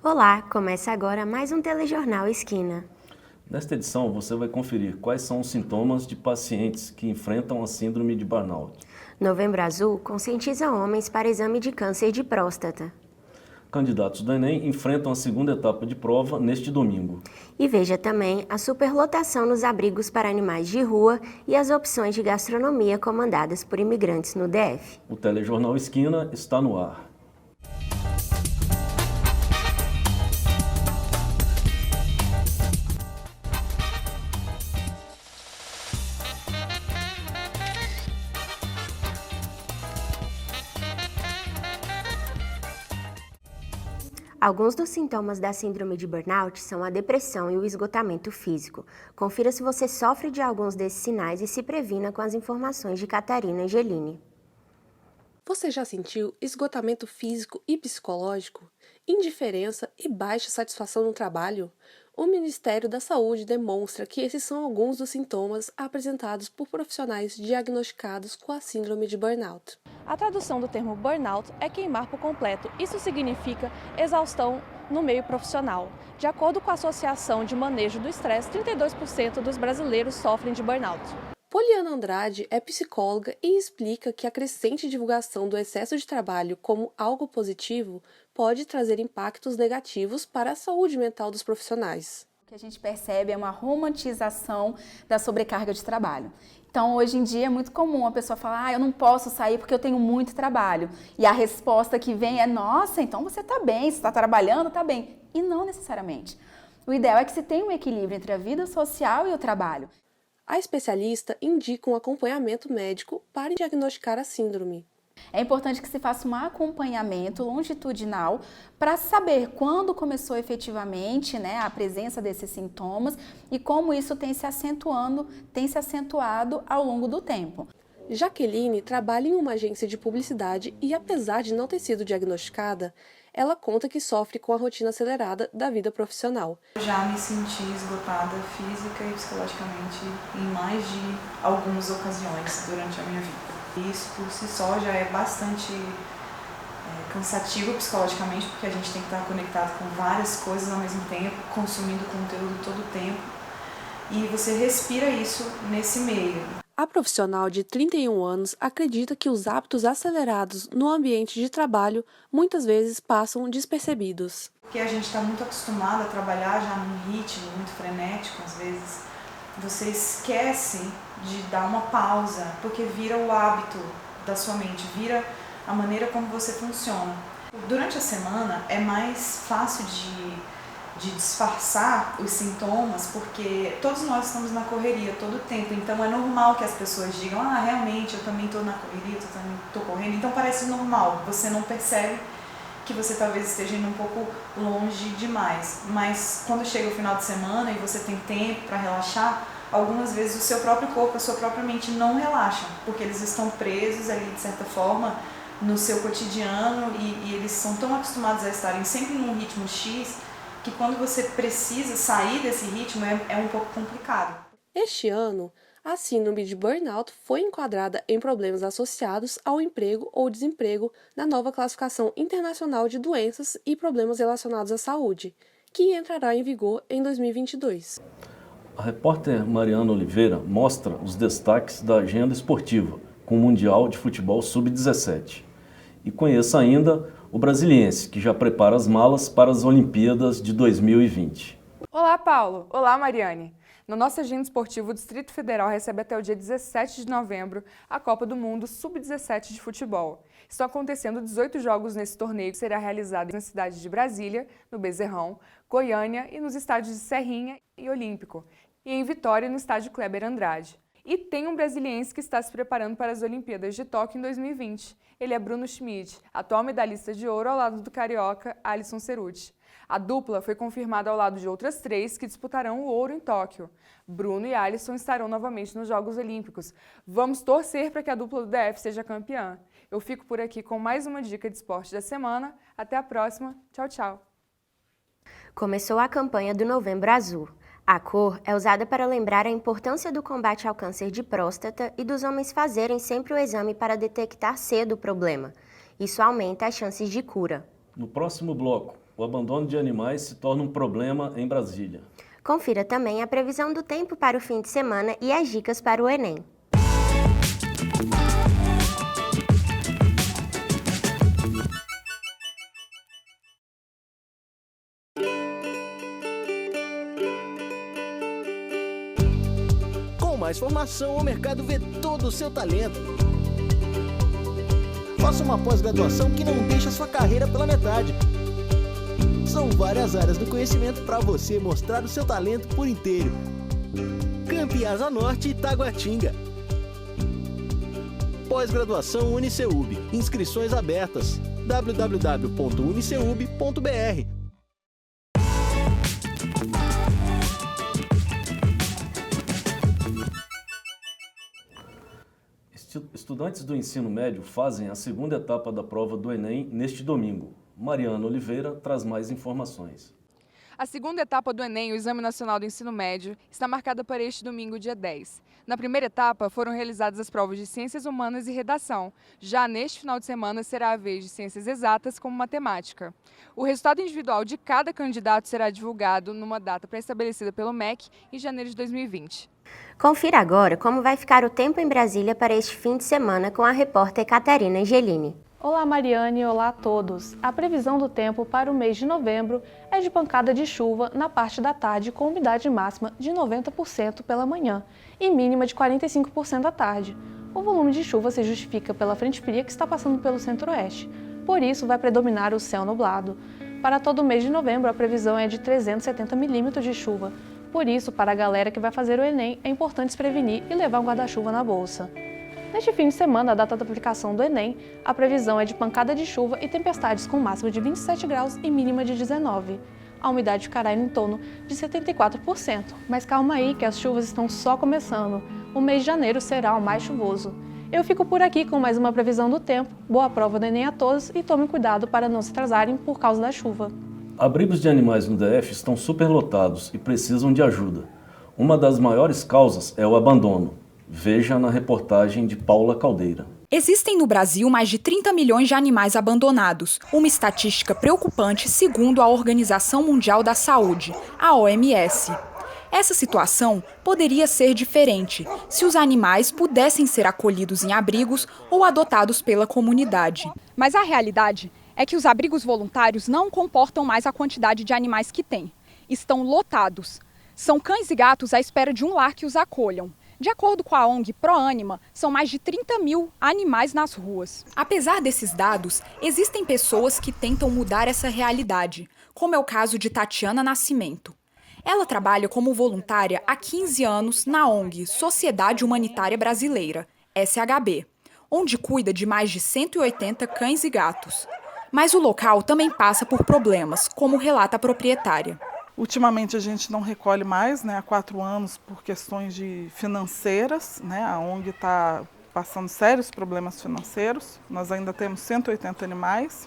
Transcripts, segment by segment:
Olá, começa agora mais um Telejornal Esquina. Nesta edição, você vai conferir quais são os sintomas de pacientes que enfrentam a síndrome de burnout. Novembro Azul conscientiza homens para exame de câncer de próstata. Candidatos do Enem enfrentam a segunda etapa de prova neste domingo. E veja também a superlotação nos abrigos para animais de rua e as opções de gastronomia comandadas por imigrantes no DF. O Telejornal Esquina está no ar. Alguns dos sintomas da síndrome de burnout são a depressão e o esgotamento físico. Confira se você sofre de alguns desses sinais e se previna com as informações de Catarina Angelini. Você já sentiu esgotamento físico e psicológico, indiferença e baixa satisfação no trabalho? O Ministério da Saúde demonstra que esses são alguns dos sintomas apresentados por profissionais diagnosticados com a síndrome de burnout. A tradução do termo burnout é queimar por completo. Isso significa exaustão no meio profissional. De acordo com a Associação de Manejo do Estresse, 32% dos brasileiros sofrem de burnout. Poliana Andrade é psicóloga e explica que a crescente divulgação do excesso de trabalho como algo positivo pode trazer impactos negativos para a saúde mental dos profissionais. O que a gente percebe é uma romantização da sobrecarga de trabalho. Então, hoje em dia é muito comum a pessoa falar, eu não posso sair porque eu tenho muito trabalho. E a resposta que vem é, nossa, então você está bem, você está trabalhando, está bem. E não necessariamente. O ideal é que se tenha um equilíbrio entre a vida social e o trabalho. A especialista indica um acompanhamento médico para diagnosticar a síndrome. É importante que se faça um acompanhamento longitudinal para saber quando começou efetivamente, a presença desses sintomas e como isso tem se acentuado ao longo do tempo. Jaqueline trabalha em uma agência de publicidade e, apesar de não ter sido diagnosticada, ela conta que sofre com a rotina acelerada da vida profissional. Eu já me senti esgotada física e psicologicamente em mais de algumas ocasiões durante a minha vida. Isso por si só já é bastante cansativo psicologicamente, porque a gente tem que estar conectado com várias coisas ao mesmo tempo, consumindo conteúdo todo o tempo, e você respira isso nesse meio. A profissional de 31 anos acredita que os hábitos acelerados no ambiente de trabalho muitas vezes passam despercebidos. Porque a gente está muito acostumado a trabalhar já num ritmo muito frenético, às vezes você esquece de dar uma pausa, porque vira o hábito da sua mente, vira a maneira como você funciona. Durante a semana é mais fácil de disfarçar os sintomas, porque todos nós estamos na correria todo o tempo, então é normal que as pessoas digam, realmente, eu também estou na correria, eu também estou correndo, então parece normal, você não percebe que você talvez esteja indo um pouco longe demais, mas quando chega o final de semana e você tem tempo para relaxar, algumas vezes o seu próprio corpo, a sua própria mente não relaxam, porque eles estão presos ali de certa forma no seu cotidiano e eles são tão acostumados a estarem sempre num ritmo X, que quando você precisa sair desse ritmo é um pouco complicado. Este ano, a síndrome de burnout foi enquadrada em problemas associados ao emprego ou desemprego na nova classificação internacional de doenças e problemas relacionados à saúde, que entrará em vigor em 2022. A repórter Mariana Oliveira mostra os destaques da agenda esportiva com o Mundial de Futebol Sub-17. E conheça ainda o Brasiliense, que já prepara as malas para as Olimpíadas de 2020. Olá, Paulo! Olá, Mariane! No nosso agenda esportivo, o Distrito Federal recebe até o dia 17 de novembro a Copa do Mundo Sub-17 de futebol. Estão acontecendo 18 jogos nesse torneio, que será realizado nas cidades de Brasília, no Bezerrão, Goiânia e nos estádios de Serrinha e Olímpico, e em Vitória, no estádio Kleber Andrade. E tem um brasiliense que está se preparando para as Olimpíadas de Tóquio em 2020. Ele é Bruno Schmidt, atual medalhista de ouro ao lado do carioca Alisson Cerutti. A dupla foi confirmada ao lado de outras 3 que disputarão o ouro em Tóquio. Bruno e Alisson estarão novamente nos Jogos Olímpicos. Vamos torcer para que a dupla do DF seja campeã. Eu fico por aqui com mais uma dica de esporte da semana. Até a próxima. Tchau, tchau. Começou a campanha do Novembro Azul. A cor é usada para lembrar a importância do combate ao câncer de próstata e dos homens fazerem sempre o exame para detectar cedo o problema. Isso aumenta as chances de cura. No próximo bloco, O abandono de animais se torna um problema em Brasília. Confira também a previsão do tempo para o fim de semana e as dicas para o Enem. Com mais formação, o mercado vê todo o seu talento. Faça uma pós-graduação que não deixa sua carreira pela metade. São várias áreas do conhecimento para você mostrar o seu talento por inteiro. Campi Asa Norte e Taguatinga. Pós-graduação Uniceub. Inscrições abertas. www.uniceub.br. Estudantes do ensino médio fazem a segunda etapa da prova do Enem neste domingo. Mariana Oliveira traz mais informações. A segunda etapa do Enem, o Exame Nacional do Ensino Médio, está marcada para este domingo, dia 10. Na primeira etapa, foram realizadas as provas de Ciências Humanas e Redação. Já neste final de semana, será a vez de Ciências Exatas, como Matemática. O resultado individual de cada candidato será divulgado numa data pré-estabelecida pelo MEC em janeiro de 2020. Confira agora como vai ficar o tempo em Brasília para este fim de semana com a repórter Catarina Angelini. Olá Mariane, olá a todos. A previsão do tempo para o mês de novembro é de pancada de chuva na parte da tarde com umidade máxima de 90% pela manhã e mínima de 45% à tarde. O volume de chuva se justifica pela frente fria que está passando pelo centro-oeste, por isso vai predominar o céu nublado. Para todo o mês de novembro a previsão é de 370 milímetros de chuva, por isso para a galera que vai fazer o Enem é importante se prevenir e levar um guarda-chuva na bolsa. Neste fim de semana, a data da aplicação do Enem, a previsão é de pancada de chuva e tempestades com máxima de 27 graus e mínima de 19. A umidade ficará em torno de 74%, mas calma aí que as chuvas estão só começando. O mês de janeiro será o mais chuvoso. Eu fico por aqui com mais uma previsão do tempo. Boa prova do Enem a todos e tomem cuidado para não se atrasarem por causa da chuva. Abrigos de animais no DF estão superlotados e precisam de ajuda. Uma das maiores causas é o abandono. Veja na reportagem de Paula Caldeira. Existem no Brasil mais de 30 milhões de animais abandonados, uma estatística preocupante segundo a Organização Mundial da Saúde, a OMS. Essa situação poderia ser diferente se os animais pudessem ser acolhidos em abrigos ou adotados pela comunidade. Mas a realidade é que os abrigos voluntários não comportam mais a quantidade de animais que têm. Estão lotados. São cães e gatos à espera de um lar que os acolham. De acordo com a ONG ProAnima, são mais de 30 mil animais nas ruas. Apesar desses dados, existem pessoas que tentam mudar essa realidade, como é o caso de Tatiana Nascimento. Ela trabalha como voluntária há 15 anos na ONG Sociedade Humanitária Brasileira, SHB, onde cuida de mais de 180 cães e gatos. Mas o local também passa por problemas, como relata a proprietária. Ultimamente a gente não recolhe mais, há 4 anos por questões financeiras, A ONG está passando sérios problemas financeiros. Nós ainda temos 180 animais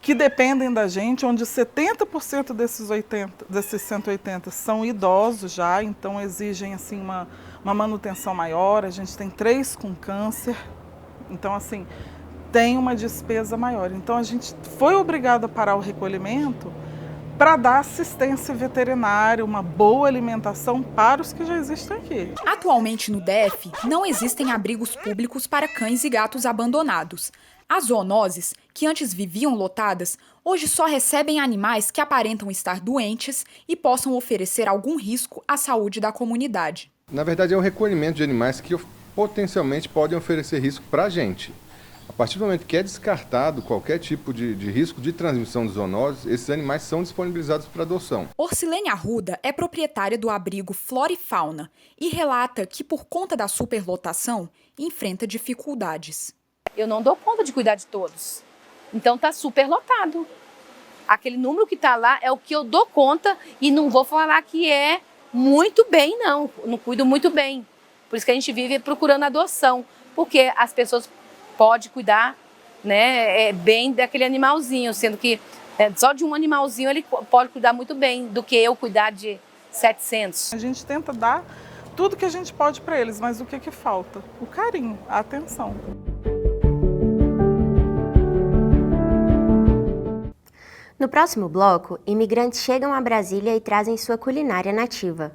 que dependem da gente, onde 70% desses 180 são idosos já, então exigem uma manutenção maior. A gente tem 3 com câncer, então tem uma despesa maior. Então a gente foi obrigado a parar o recolhimento para dar assistência veterinária, uma boa alimentação para os que já existem aqui. Atualmente no DF, não existem abrigos públicos para cães e gatos abandonados. As zoonoses, que antes viviam lotadas, hoje só recebem animais que aparentam estar doentes e possam oferecer algum risco à saúde da comunidade. Na verdade, é um recolhimento de animais que potencialmente podem oferecer risco para a gente. A partir do momento que é descartado qualquer tipo de risco de transmissão de zoonoses, esses animais são disponibilizados para adoção. Orcilene Arruda é proprietária do abrigo Flora e Fauna e relata que, por conta da superlotação, enfrenta dificuldades. Eu não dou conta de cuidar de todos, então está superlotado. Aquele número que está lá é o que eu dou conta e não vou falar que é muito bem, não cuido muito bem. Por isso que a gente vive procurando adoção, porque as pessoas pode cuidar, bem daquele animalzinho, sendo que só de um animalzinho ele pode cuidar muito bem do que eu cuidar de 700. A gente tenta dar tudo que a gente pode para eles, mas o que falta? O carinho, a atenção. No próximo bloco, imigrantes chegam a Brasília e trazem sua culinária nativa.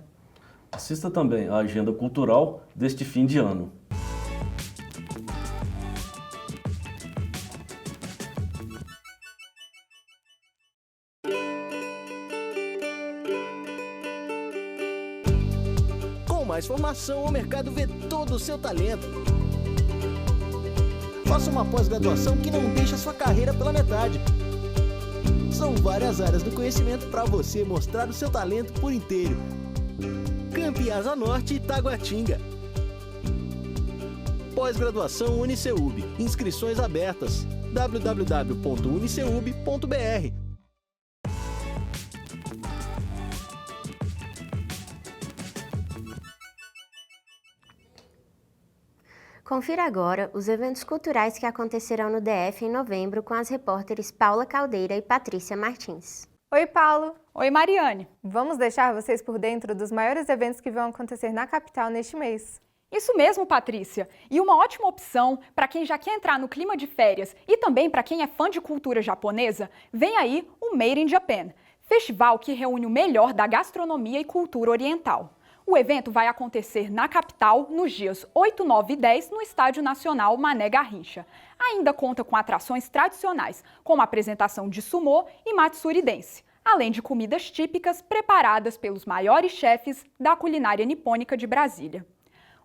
Assista também à agenda cultural deste fim de ano. Com mais formação, o mercado vê todo o seu talento. Faça uma pós-graduação que não deixa sua carreira pela metade. São várias áreas do conhecimento para você mostrar o seu talento por inteiro. Campiasa Norte e Taguatinga. Pós-graduação Uniceub. Inscrições abertas. www.uniceub.br. Confira agora os eventos culturais que acontecerão no DF em novembro com as repórteres Paula Caldeira e Patrícia Martins. Oi, Paulo. Oi, Mariane. Vamos deixar vocês por dentro dos maiores eventos que vão acontecer na capital neste mês. Isso mesmo, Patrícia. E uma ótima opção para quem já quer entrar no clima de férias e também para quem é fã de cultura japonesa, vem aí o Made in Japan, festival que reúne o melhor da gastronomia e cultura oriental. O evento vai acontecer na capital nos dias 8, 9 e 10 no Estádio Nacional Mané Garrincha. Ainda conta com atrações tradicionais, como a apresentação de sumô e matsuri dance, além de comidas típicas preparadas pelos maiores chefes da culinária nipônica de Brasília.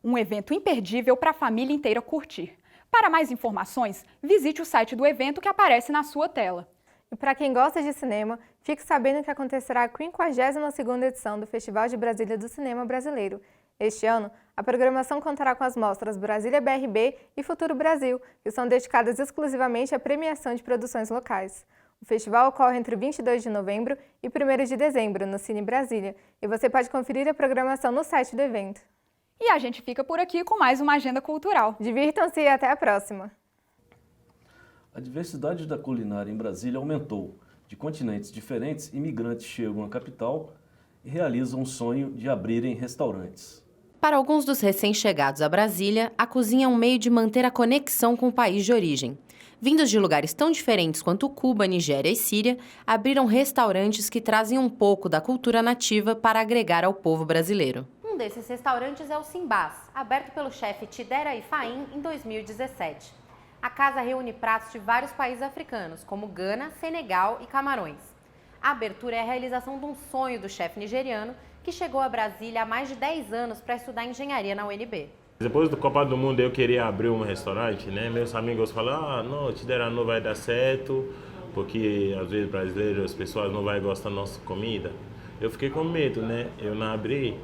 Um evento imperdível para a família inteira curtir. Para mais informações, visite o site do evento que aparece na sua tela. E para quem gosta de cinema, fique sabendo que acontecerá a 52ª edição do Festival de Brasília do Cinema Brasileiro. Este ano, a programação contará com as mostras Brasília BRB e Futuro Brasil, que são dedicadas exclusivamente à premiação de produções locais. O festival ocorre entre 22 de novembro e 1º de dezembro, no Cine Brasília, e você pode conferir a programação no site do evento. E a gente fica por aqui com mais uma agenda cultural. Divirtam-se e até a próxima! A diversidade da culinária em Brasília aumentou. De continentes diferentes, imigrantes chegam à capital e realizam o sonho de abrirem restaurantes. Para alguns dos recém-chegados a Brasília, a cozinha é um meio de manter a conexão com o país de origem. Vindos de lugares tão diferentes quanto Cuba, Nigéria e Síria, abriram restaurantes que trazem um pouco da cultura nativa para agregar ao povo brasileiro. Um desses restaurantes é o Simbás, aberto pelo chefe Tidera Ifaim em 2017. A casa reúne pratos de vários países africanos, como Gana, Senegal e Camarões. A abertura é a realização de um sonho do chefe nigeriano, que chegou a Brasília há mais de 10 anos para estudar engenharia na UNB. Depois do Copa do Mundo eu queria abrir um restaurante, né? Meus amigos falaram, não, Tidera não vai dar certo, porque às vezes brasileiros, as pessoas não vão gostar da nossa comida. Eu fiquei com medo, né? Eu não abri,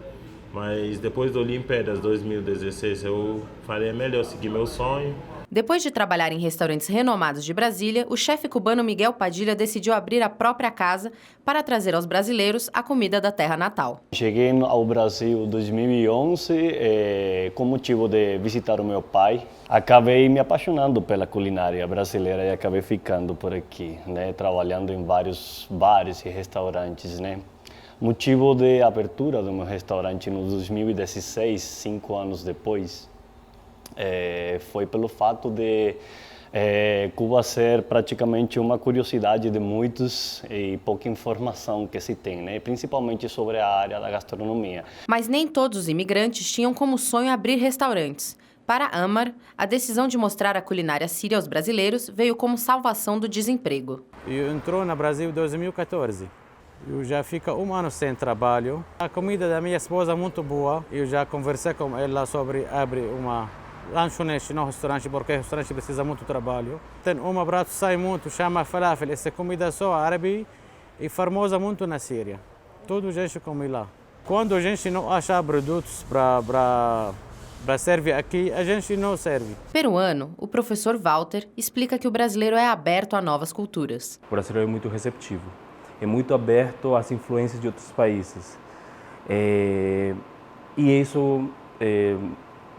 mas depois do Olimpíadas 2016 eu falei, é melhor seguir meu sonho. Depois de trabalhar em restaurantes renomados de Brasília, o chefe cubano Miguel Padilha decidiu abrir a própria casa para trazer aos brasileiros a comida da terra natal. Cheguei ao Brasil em 2011 com motivo de visitar o meu pai. Acabei me apaixonando pela culinária brasileira e acabei ficando por aqui, né, trabalhando em vários bares e restaurantes, né. Motivo de abertura do meu restaurante no 2016, 5 anos depois, foi pelo fato de Cuba ser praticamente uma curiosidade de muitos e pouca informação que se tem, né? Principalmente sobre a área da gastronomia. Mas nem todos os imigrantes tinham como sonho abrir restaurantes. Para Amar, a decisão de mostrar a culinária síria aos brasileiros veio como salvação do desemprego. Eu entrou no Brasil em 2014. Eu já fico 1 ano sem trabalho. A comida da minha esposa é muito boa. Eu já conversei com ela sobre abrir uma lanchonete no restaurante, porque o restaurante precisa muito trabalho. Tem um prato que sai muito, chama falafel. Essa comida só árabe e famosa muito na Síria. Toda a gente come lá. Quando a gente não acha produtos para servir aqui, a gente não serve. Peruano, o professor Walter explica que o brasileiro é aberto a novas culturas. O brasileiro é muito receptivo, é muito aberto às influências de outros países. E isso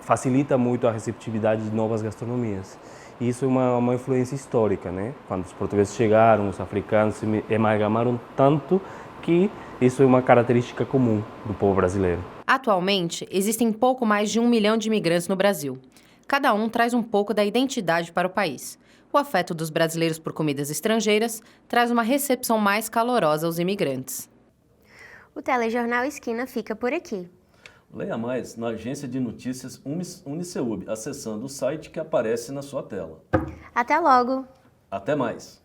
facilita muito a receptividade de novas gastronomias. E isso é uma influência histórica, né? Quando os portugueses chegaram, os africanos se amalgamaram tanto que isso é uma característica comum do povo brasileiro. Atualmente, existem pouco mais de 1 milhão de imigrantes no Brasil. Cada um traz um pouco da identidade para o país. O O afeto dos brasileiros por comidas estrangeiras traz uma recepção mais calorosa aos imigrantes. O Telejornal Esquina fica por aqui. Leia mais na agência de notícias Uniceub, acessando o site que aparece na sua tela. Até logo! Até mais!